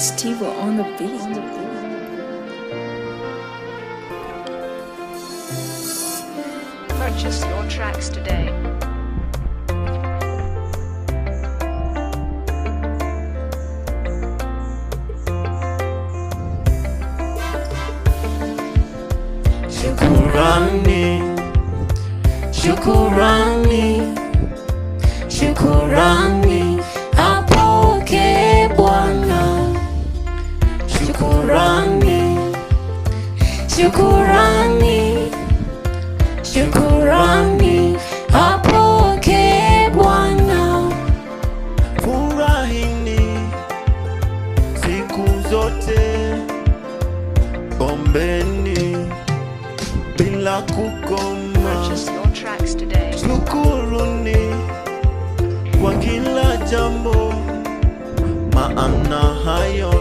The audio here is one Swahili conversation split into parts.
Steve on the beat. Purchase your tracks today. Shukurani, shukurani, shukurani, apokee Bwana. Shukurani, shukurani, shukurani, apokee Bwana. Furahini siku zote, ombeni bila kukoma. Purchase your tracks today. Shukuruni kwa kila jambo, maana hayo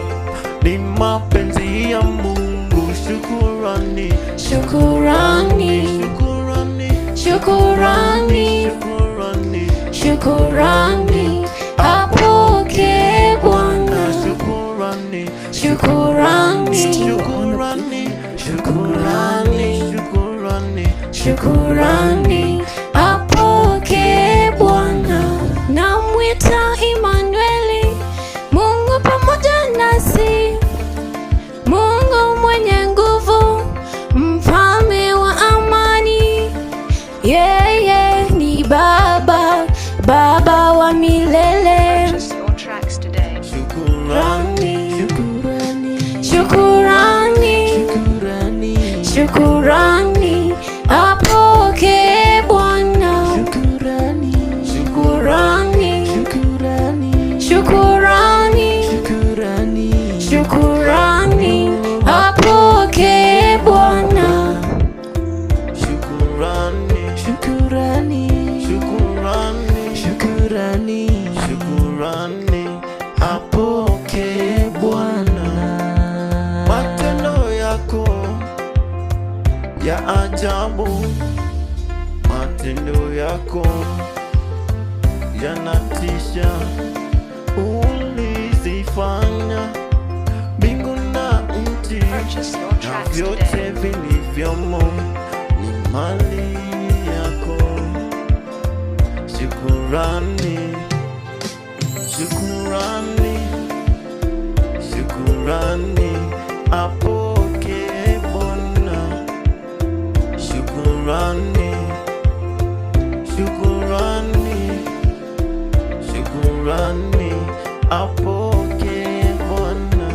ni mapenzi ya Mungu. Shukurani, Shukurani, shukurani, shukurani, shukurani, shukurani, apokee Bwana. shukurani, Shukurani, shukurani, shukurani, shukurani, shukurani, apokee Bwana. Namwita Imanueli, Mungu pamoja nasi, Mungu mwenye nguvu, mfalme wa amani. Yeye ni Baba, Baba wa milele. Purchase your tracks today. shukurani, Shukurani, shukurani, shukurani, apokee Bwana. shukurani, Shukurani, shukurani, shukurani, shukurani, shukurani, apokee Bwana. shukurani, shukurani, shukurani, shukurani, shukurani, apokee Bwana. Matendo yako ya ajabu, matendo yako yanatisha. Ulizifanya mbingu na nchi Purchase your na tracks vyote today. vilivyomo ni mali yako. Shukurani, shukurani, shukurani, apokee Bwana. Shukurani, shukurani, shukurani, apokee Bwana.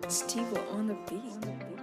Steve on the beat.